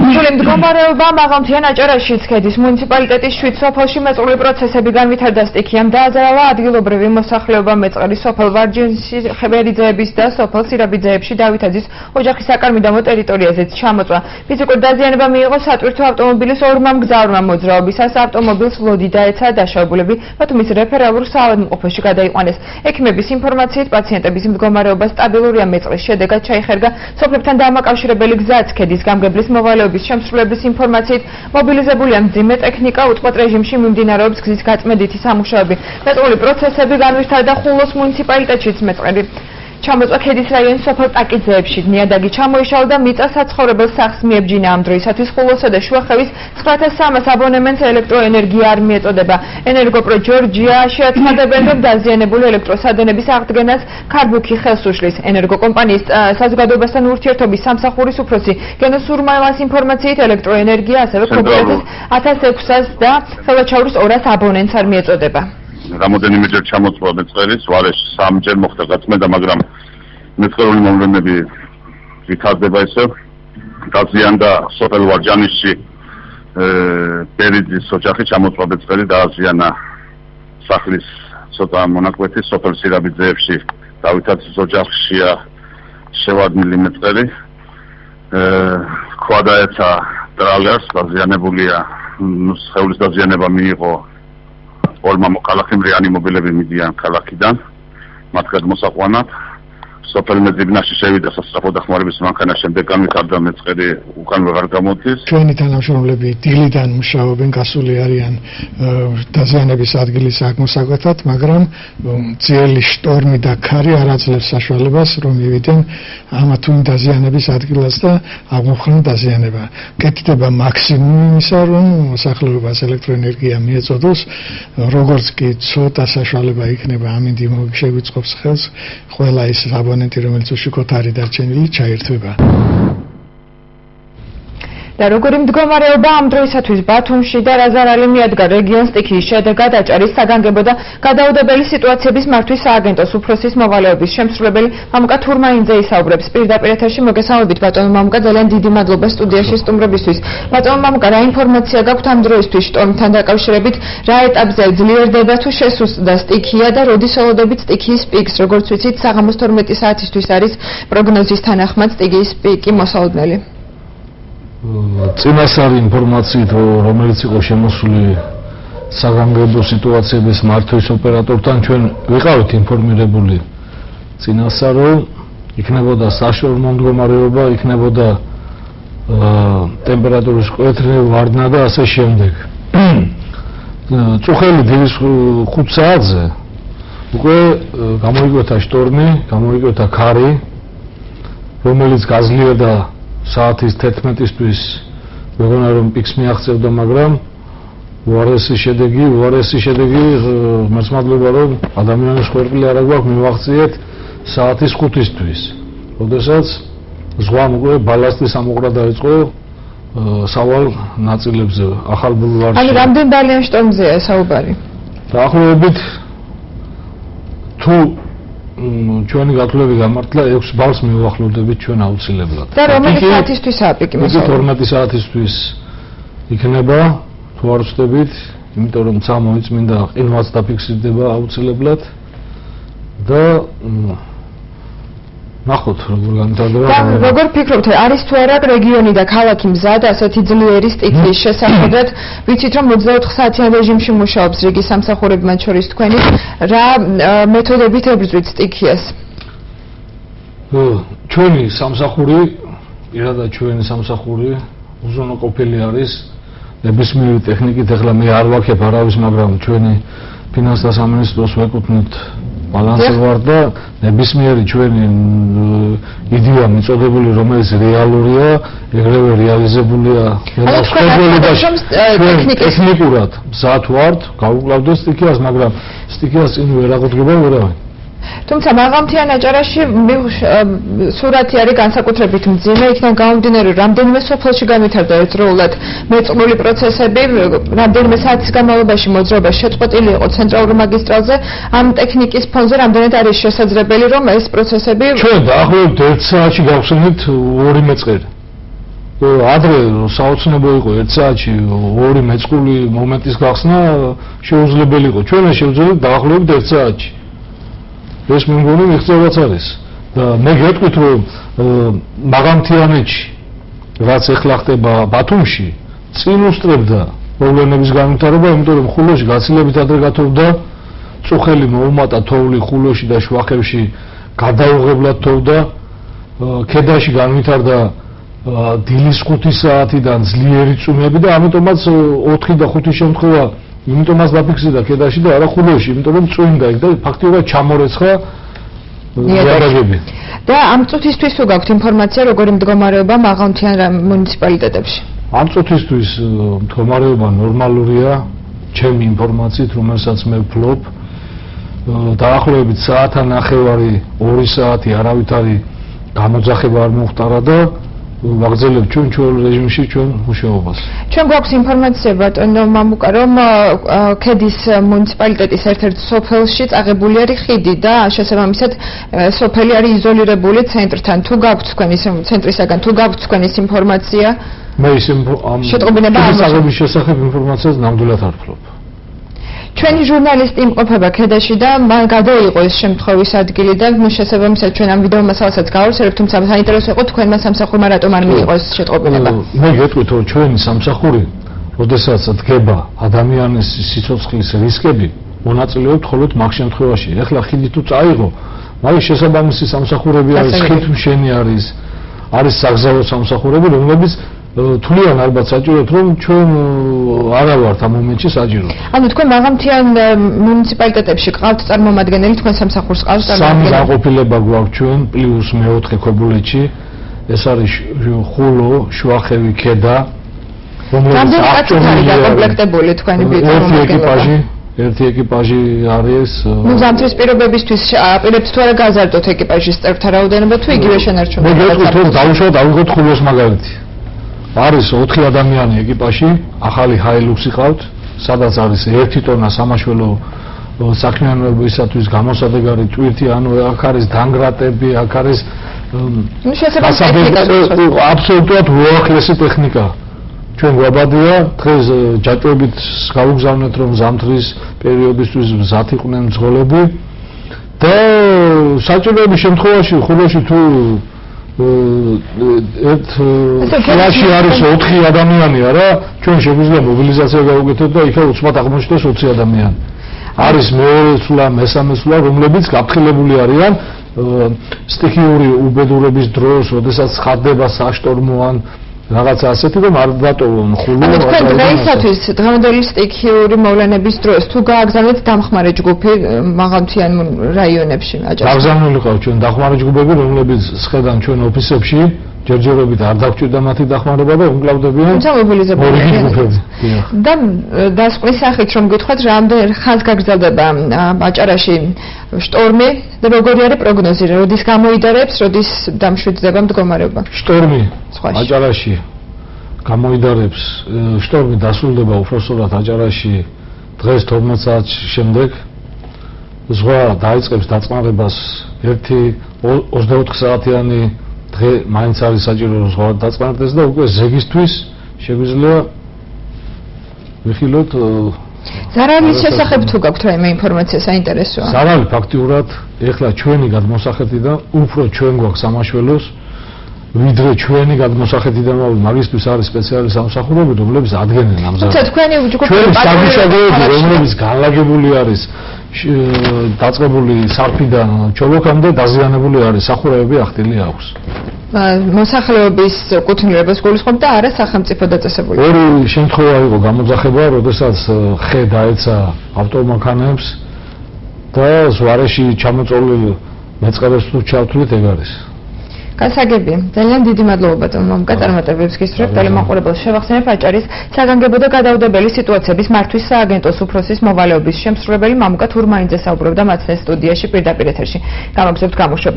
რეგიონული მდგომარეობა მაღალმთიან აჭარაშიც ქედის მუნიციპალიტეტის 7 სოფელში მეწყრული პროცესები განვითარდა სტიქიამ დააზარალა ადგილობრივი მოსახლეობა მეწყერი სოფელ ვარჯიშის ხებერიძეების და სოფელ სირაბიძეებში დავითაძის ოჯახის საკარმიდამო ტერიტორიაზეც ჩამოწვა. ფიზიკური დაზიანება მიიღო სატვირთო ავტომობილის ორმა მგზავრმა მოძრაობისას ავტომობილს ლოდი დაეცა დაშავებულები, მათ რეფერალურ საავადმყოფოში გადაიყვანეს. ექიმების ინფორმაციით პაციენტების მდგომარეობა სტაბილურია მეწყრის შედეგად ჩაიხერგა სოფლებთან დამაკავშირებელი გზაც ქედის გამგებლის მოვალეობის შემსრულებლის ინფორმაციით მობილიზებულია მძიმე ტექნიკა უწყვეტ რეჟიმში მიმდინარეობს გზის გაწმენდითი სამუშაოები. მეწყრული პროცესები განვითარდა ხულოს მუნიციპალიტეტშიც მეწყერი ჩამოწვა ქედის რაიონის სოფელ ტაკიძეებში. ნიადაგი ჩამოიშალა და მიწა საცხოვრებელ სახლს მიებჯინა. ამ დროისათვის ხულოსა და შუახევის 9300 აბონემენტს ელექტროენერგია არ მიეწოდება. ენერგოპრო ჯორჯია შეაცხადებენ, რომ დაზიანებული ელექტროსადენების აღდგენას ქარბუქი ხელს უშლის. ენერგოკომპანიის საზოგადოებასთან ურთიერთობის სამსახურის უფროსი გენო სურმაილას ინფორმაციით ელექტროენერგია ასევე ქობულეთის 1600 და ხელვაჩაურის 200 აბონენტს არ მიეწოდება. რამოდენიმეჯერ ჩამოწვა მეწყერის ვარეში 3-ჯერ მოხდა გაწმენდა, მაგრამ მეწყერული მოვლენები ვითარდება ესე. დაზიანდა სოფელ ვარჯანიშში ბერიძის ოჯახი ჩამოწვა მეწყერი დააზიანა სახლის ცოტა მონაკვეთი სოფელ სირაბიძეებში დავითაძის ოჯახშია შევადმილი მეწყერი ქვა დაეცა ტრალერს დაზიანებულია სხეულის დაზიანება მიიღო ორმა მოქალაქემ რეანიმობილები მიდიან ქალაქიდან მათ გადმოსაყვანად სოფელ მეძებნაში შევიდა სასწრაფო დახმარების მანქანა შემდეგ განვითარდა მეწყერი უკან ვეღარ გამოდის ჩვენი თანამშრომლები დილიდან მუშაობენ გასული არიან დაზიანების ადგილის აღმოსაკვეთად მაგრამ ძიელი შტორმი და ქარი არ აძლევს საშუალებას რომ მივიდნენ ამა თუ იმ დაზიანების ადგილას და აღმოხსნან დაზიანება კეთდება მაქსიმუმი იმისა რომ მოსახლეობას ელექტროენერგია მიეწოდოს როგორც კი ცოტა საშუალება იქნება ამინდი შეგვიწყობს ხელს ყველა ის აბონენტი რომელიც უშუქოთ არის დარჩენილი ჩაერთვება და როგორი მდგომარეობა ამ დროისათვის ბათუმში და რა ზარალი მიადგა რეგიონს სტიქიის შედეგად აჭარის საგანგებო და გადაუდებელი სიტუაციების მართვის სააგენტოს უფროსის მოვალეობის შემსრულებელი მამუკა თურმაინძე ისაუბრებს პირდაპირ ეთერში მოგესალმებით ბატონო მამუკა ძალიან დიდი მადლობა სტუდიაში სტუმრობისთვის ბატონო მამუკა რა ინფორმაცია გაქვთ ამ დროისთვის შტორმთან დაკავშირებით რა ეტაპზე ძლიერდება თუ შესუსტდა სტიქია და როდის ელოდებით სტიქიის პიკს როგორც ვიცით საღამოს 12 საათისთვის არის პროგნოზის თანახმად სტიქიის პიკი მოსალოდნელი წინასწარი ინფორმაციით რომელიც იყო შემოსული საგანგებო სიტუაციების მართვის ოპერატორთან ჩვენ ვიყავით ინფორმირებული წინასწარ რომ იქნებოდა საშორნო მდგომარეობა იქნებოდა ტემპერატურის კვეთრი ვარდნა და ასე შემდეგ წუხელი დილის 5 საათზე უკვე გამოიკვეთა შტორმი გამოიკვეთა ქარი რომელიც გაძლიერდა საათის 11-ისთვის ვეგონა რომ პიკს მიაღწევდა, მაგრამ უარესი შედეგი მართლმადლობა რომ ადამიანის ხვერპილი არ აქვს მივაღწიეთ საათის 5-ისთვის. როდესაც ზღვამ უკვე ბალასტის ამოყრა დაიწყო სავალ ნაწილებზე, ახალ ბულვარში. ანუ რამდენ დალიან შტორმზეა საუბარი? დაახლოებით თუ ჩვენი გათვლები გამართლა 6 ბალს მივახლოვდებით ჩვენ აუცილებლად. და რომელი საათისთვისაა პიკი მოსალოდნელი? 12 საათისთვის იქნება, თუ არ ვცდებით, იმიტომ რომ ცა მოიწმინდა ყინვაც დაფიქსირდება აუცილებლად და ნახოთ როგორ განვითარდება. და როგორ ფიქრობთ, არის თუ არა რეგიონი და ქალაქი მზად ასეთი ძლიერი სტიქიის შესახედად, ვიცით რომ 24 საათიან რეჟიმში მუშაობს რიგი სამსახურები მათ შორის თქვენი, რა მეთოდებით ებრძვით სტიქიას? ჩვენი სამსახური, პირადად ჩვენი სამსახური უზრუნველყოფილი არის ნებისმიერი ტექნიკით, ეხლა მე არ ვაქებ არავის, მაგრამ ჩვენი ფინანსთა სამინისტროს ვეკუთვნით ბალანსი ვარ და ნებისმიერი ჩვენი იდეა მიწოდებული რომელიც რეალურია, ეგრევე რეალიზებულია ტექნიკურად მზად ვართ, გავუკლავდეთ სტიქიას, მაგრამ სტიქიას წინ ვერ აღუდგება ვერავინ. თუმცა მაღალმთიან აჭარაში სურათი არის განსაკუთრებით მძიმე, იქიდან გამომდინარე რამდენიმე სოფელში განვითარდა ერთდროულად მეწყრული პროცესები, რამდენიმე საათის განმავლობაში მოძრაობა შეწყვეტილი იყო ცენტრალურ მაგისტრალზე, ამ ტექნიკის ფონზე რამდენად არის შესაძლებელი რომ ეს პროცესები ჩვენ დაახლოებით 1 საათში გავხსნით 2 მეწყერი. ადრე საოცნებო იყო 1 საათში 2 მეწყული მომენტის გახსნა შეუძლებელი იყო. ჩვენ შევძლებთ დაახლოებით 1 საათში. ეს მე მგონი მიღწევაც არის. და მე გეტყვით რომ მაღალმთიანეთში რაც ეხლა ხდება ბათუმში წინ უსწრებდა პრობლემების განვითარება, იმიტომ რომ ხულოში გაცილებით ადრე გათოვდა, წუხელი მოუმატა თოვლი ხულოში და შუახევში გადაუღებლად თოვდა, ქედაში განვითარდა დილის 5 საათიდან ძლიერი წვიმები და ამიტომაც 4 და 5 შემთხვევა იმიტომაც დაფიქსირდა ქედაში და არა ხულოში, იმიტომ რომ წვიმდა იქ და ფაქტიურად ჩამორეცხა იარაღები. და ამ წუთისთვის თუ გაქვთ ინფორმაცია როგორი მდგომარეობა მაღალმთიან მუნიციპალიტეტებში? ამ წუთისთვის მდგომარეობა ნორმალურია, ჩემი ინფორმაციით, რომელსაც მე ვფლობ. დაახლოებით საათანახევარი 2 საათი არავითარი გამოძახება არ მოხდარა და ვაგრძელებთ ჩვენ რეჟიმში ჩვენ მუშაობას. ჩვენ გვაქვს ინფორმაცია ბატონო მამუკა რომ ქედის მუნიციპალიტეტის ერთ-ერთ სოფელში წაღებული არის ხიდი და შესაბამისად სოფელი არის იზოლირებული ცენტრთან. თუ გაქვთ თქვენ ის ცენტრისაგან თუ გაქვთ თქვენ ის ინფორმაცია? მე ის შეტყობინება ამ შესახებ ინფორმაციას ნამდვილად არ ვფლობ. ჩვენი ჟურნალისტი იმყოფება ქედაში და მან გადაიღო ეს შემთხვევის ადგილი და შესაბამისად ჩვენ ამ ვიდეო მასალასაც გავავრცელებთ, თუმცა საინტერესო იყო თქვენმა სამსახურმა რატომ არ მიიღო ეს შეტყობინება. მე გეტყვით რომ ჩვენი სამსახური, როდესაც დგება ადამიანის სიცოცხლის რისკები, მონაწილეობთ მხოლოდ მაგ შემთხვევაში. ეხლა ხიდი თუ წაიღო, მაგრამ შესაბამისი სამსახურები არის, ხიდმშენი არის საგზაო სამსახურები, რომლებიც თვლიან ალბათ საჭიროდ რომ ჩვენ არა ვართ ამ მომენტში საჭირო. ანუ თქვენ მაღალმთიან მუნიციპალიტეტებში ყავთ წარმომადგენელი, თქვენ სამსახურს ყავთ სამი წარმომადგენელი? განყოფილება გვაქვს ჩვენ პლუს მე-4 ქობულეთში. ეს არის ხულო, შუახევი, ქედა, რამდენი კაცი არის დაკომპლექტებული თქვენი ბიუჯეტი? ერთი ეკიპაჟი არის. ნუ ზამთრის პირობებისთვის აპირებთ თუ არა გაზარდოთ ეკიპაჟის წევრთა რაოდენობა თუ იგივე შენარჩუნება? მე გეტყვით რომ დავუშვათ ავიღოთ ხულოს მაგალითი. არის 4 ადამიანი ეკიპაჟი, ახალი ჰაილუქსი ყავთ, სადაც არის 1 ტონა სამაშველო საქმიანობისათვის გამოსადეგარი ტვირთი, ანუ აქ არის დანგრატები, აქ არის აბსოლუტურად უახლესი ტექნიკა. ჩვენ გვაბადია, დღეს ჯაჭვებით გავუგზავნეთ რომ ზამთრის პერიოდისთვის მზად იყვნენ მძღოლები და საჭიროების შემთხვევაში ხულოში თუ ფლაში არის 4 ადამიანი არა, ჩვენ შეგვიძლია მობილიზაცია გავუკეთოთ და იქა უცბად აღმოჩნდეს 20 ადამიანი. არის მეორე სულა, მესამე სულა, რომლებიც გაფრთხილებული არიან სტიქიური უბედურების დროს, როდესაც ხარდება საშტორმო ან რაღაცა ასეთი რომ არ დატოვონ ხულო. ანუ თქვენ დღეისათვის დღევანდელი სტიქიური მოვლენების დროს თუ გააგზავნეთ დამხმარე ჯგუფი მაღალმთიან რაიონებში აჭარაში? გაგზავნილი ყავთ ჩვენ დამხმარე ჯგუფები, რომლებიც სხედან ჩვენ ოფისებში ჯერჯერობით არ დაგჭირდა მათი დახმარება და უმკლავდებიან. თუმცა მობილიზებული ჯგუფები. და დასკვნის სახით რომ გითხრათ, რამდენ ხანს გაგრძელდება აჭარაში შტორმი და როგორი არის პროგნოზი, როდის გამოიდარებს, როდის დამშვიდდება მდგომარეობა? შტორმი აჭარაში გამოიდარებს, შტორმი დასრულდება უпроსტად აჭარაში დღეს 12 საათის შემდეგ. ზღვა დაიწყებს დაწყნარებას 24 საათიანი დღე მაინც არის საჭირო რომ ზღვა დაწყნარდეს და უკვე ზეგისთვის შეგვიძლია ვიხილოთ ზარალის შესახებ თუ გაქვთ რაიმე ინფორმაცია საინტერესოა? ზარალი ფაქტიურად ეხლა ჩვენი გადმოსახედიდან უფრო ჩვენ გვაქვს სამაშველოს ვიდრე ჩვენი გადმოსახედიდან მაგისთვის არის სპეციალური სამსახურები, რომლებიც ადგენენ ამ ზარალს. თუმცა თქვენი ჩვენი სამუშაოები, რომლებიც განლაგებული არის დაწყებული სარფიდან ჩოლოქამდე დაზიანებული არის, სახურავები ახდილი აქვს. მოსახლეობის კუთვნილებას გულისხმობ და არა სახელმწიფო დაწესებული. ორი შემთხვევა იყო გამოძახება, როდესაც ხე დაეცა ავტომანქანებს და ზვარეში ჩამოწოლილ მეწყერებს თუ ჩავთვლით ეგ არის. გასაგები, ძალიან დიდი მადლობა ბატონო მამუკა, წარმატებებს გისურვებთ ტელემაყურებელს. შევახსენებ აჭარის საგანგებო და გადაუდებელი სიტუაციების მართვის სააგენტოს უფროსის მოვალეობის შემსრულებელი მამუკა თურმანიძე საუბრობდა მაცნეს სტუდიაში პირდაპირ ეთერში. გამოგზავნებთ გამოშვებას.